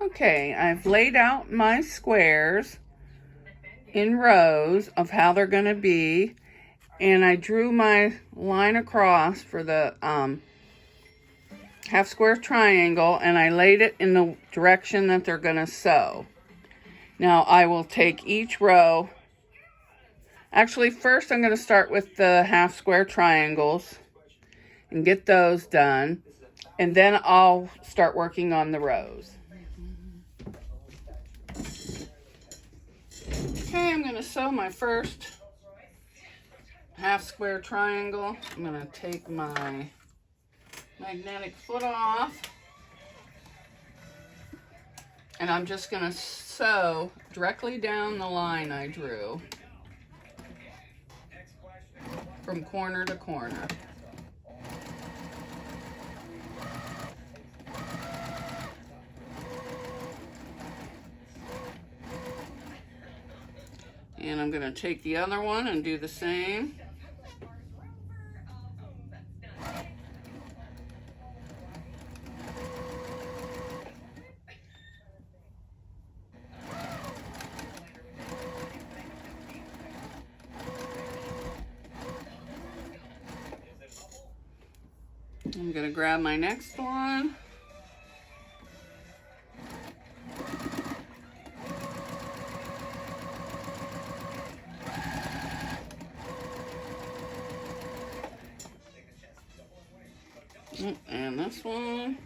Okay, I've laid out my squares in rows of how they're going to be, and I drew my line across for the half square triangle, and I laid it in the direction that they're going to sew. Now I will take each row. Actually, first I'm going to start with the half square triangles and get those done, and then I'll start working on the rows. Okay, I'm going to sew my first half square triangle. I'm going to take my magnetic foot off, and I'm just going to sew directly down the line I drew from corner to corner. And I'm going to take the other one and do the same. I'm going to grab my next one. And this one.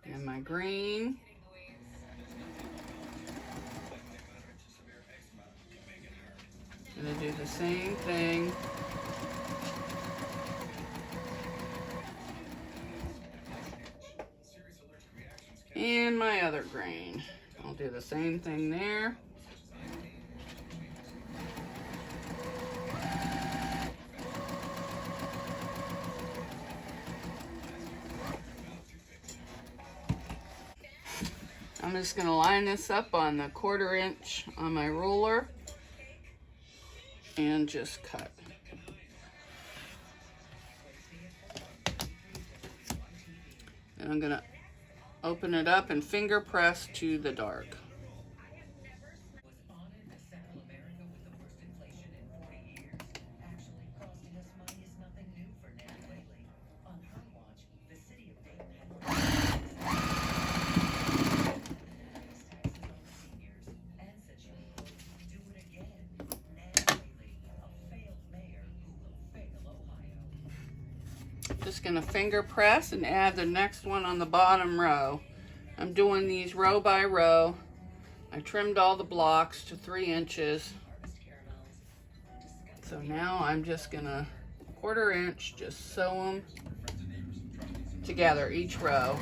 And my green. I'm going to do the same thing. And my other green. I'll do the same thing there. I'm just going to line this up on the 1/4 inch on my ruler and just cut. And I'm going to open it up and finger press to the dark. Just going to finger press and add the next one on the bottom row. I'm doing these row by row. I trimmed all the blocks to 3 inches. So now I'm just going to 1/4 inch, just sew them together, each row.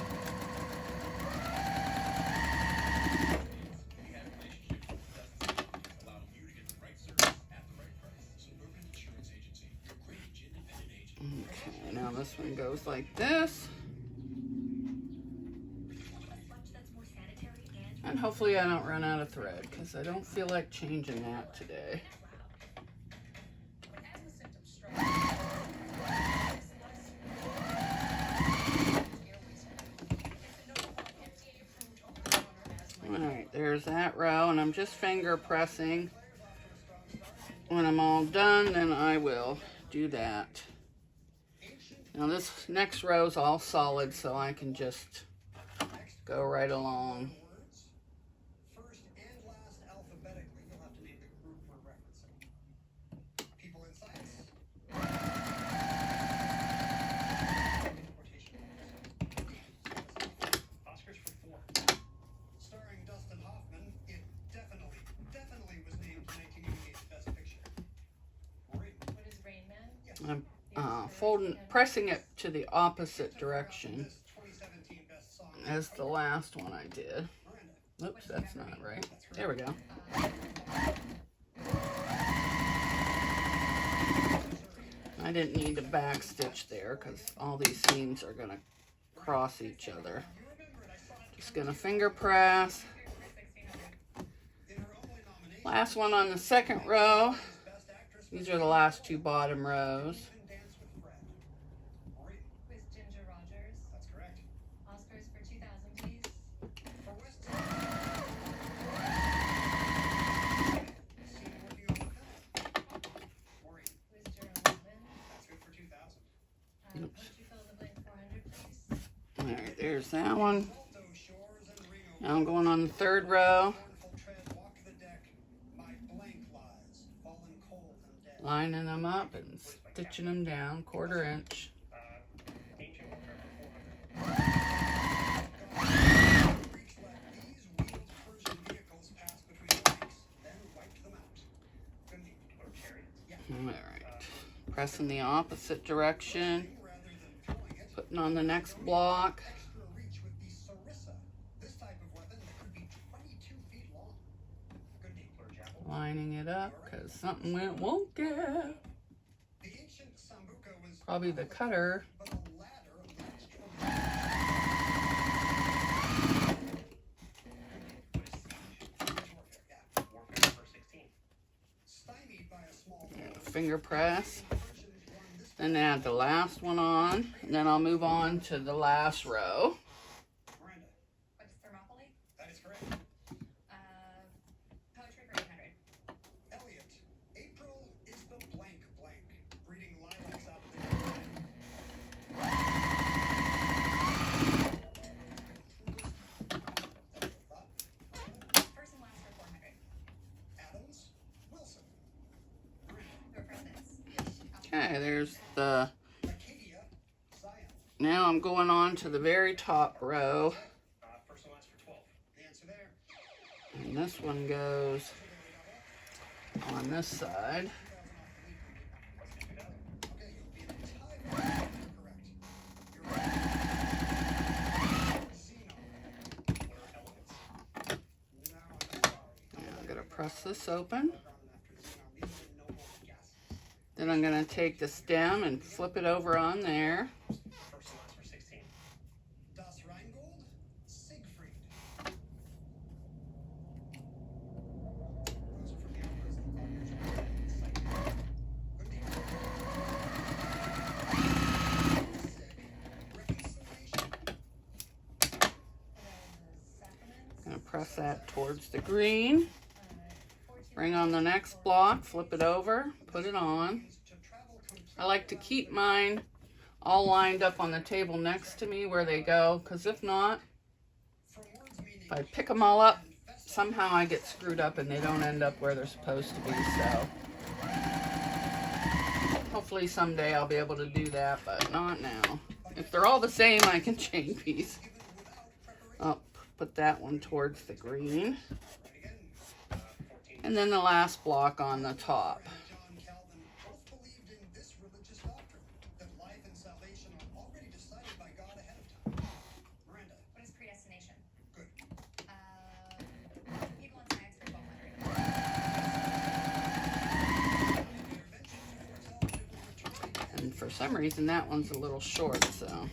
Okay, now this one goes like this. And hopefully I don't run out of thread, because I don't feel like changing that today. Alright, there's that row, and I'm just finger pressing. When I'm all done, then I will do that. Now this next row is all solid, so I can just go right along. I'm pressing it to the opposite direction as the last one I did. Oops, that's not right. There we go. I didn't need to back stitch there because all these seams are going to cross each other. Just going to finger press Last one on the second row. These are the last two bottom rows. Alright, there's that one. Now I'm going on the third row. Lining them up and stitching them down 1/4 inch. Alright, pressing the opposite direction, putting on the next block. Lining it up because something went wonky. Probably the cutter. Finger press. Then add the last one on, and then I'll move on to the last row. What's Thermopylae? That is correct. Poetry for 800. Elliot, April is the blank blank. Breeding lilacs out of the first and last for 400. Adams, Wilson. Your presidents. Okay, there's the... Now I'm going on to the very top row. First and last for 12. The answer there. And this one goes on this side. I'm going to press this open. Then I'm going to take the stem and flip it over on there. Press that towards the green. Bring on the next block, flip it over, put it on. I like to keep mine all lined up on the table next to me where they go, because if not, if I pick them all up, somehow I get screwed up and they don't end up where they're supposed to be. So hopefully someday I'll be able to do that, but not now. If they're all the same, I can chain piece. Oh. Put that one towards the green. And then the last block on the top. What is predestination? Good. People in science for 1200. And for some reason that one's a little short, so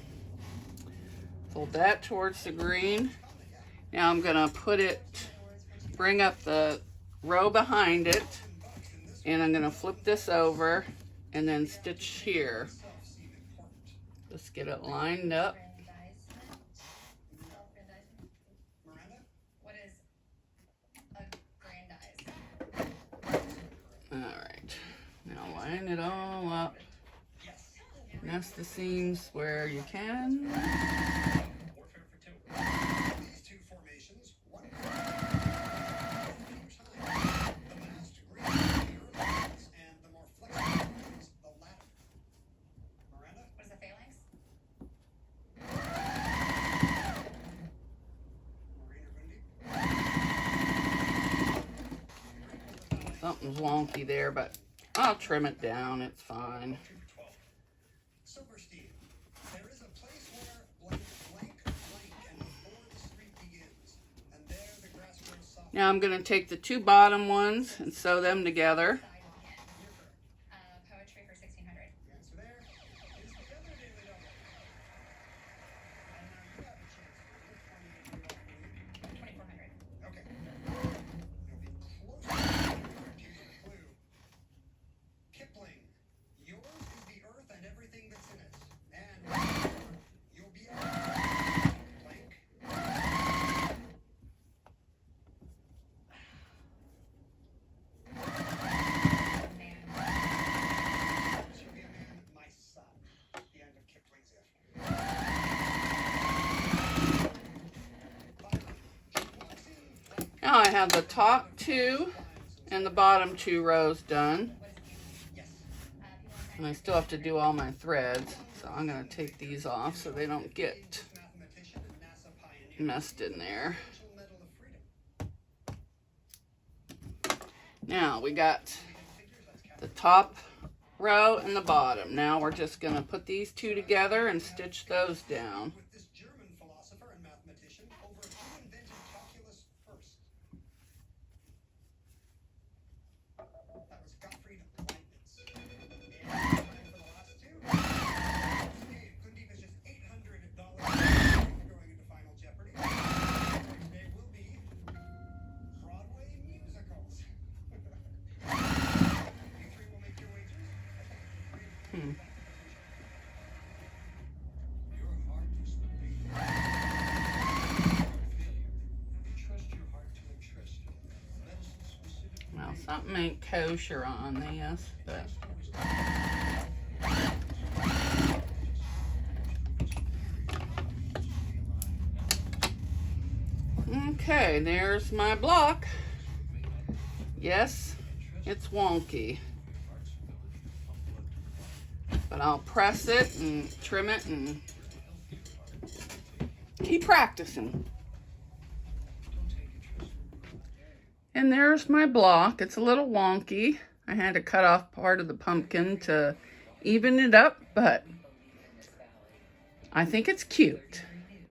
fold that towards the green. Now I'm going to put it, bring up the row behind it, and I'm going to flip this over and then stitch here. Just get it lined up. What is aggrandized? Alright, now line it all up. Nest the seams where you can. Something's wonky there, but I'll trim it down. It's fine. Now I'm going to take the two bottom ones and sew them together. Poetry for 1600. $2,400. Okay. Now I have the top 2 and the bottom 2 rows done. And I still have to do all my threads. So I'm going to take these off so they don't get messed in there. Now we got the top row and the bottom. Now we're just going to put these 2 together and stitch those down. Well, something ain't kosher on this, but okay, there's my block. Yes, it's wonky, but I'll press it and trim it and keep practicing. And there's my block. It's a little wonky. I had to cut off part of the pumpkin to even it up, but I think it's cute.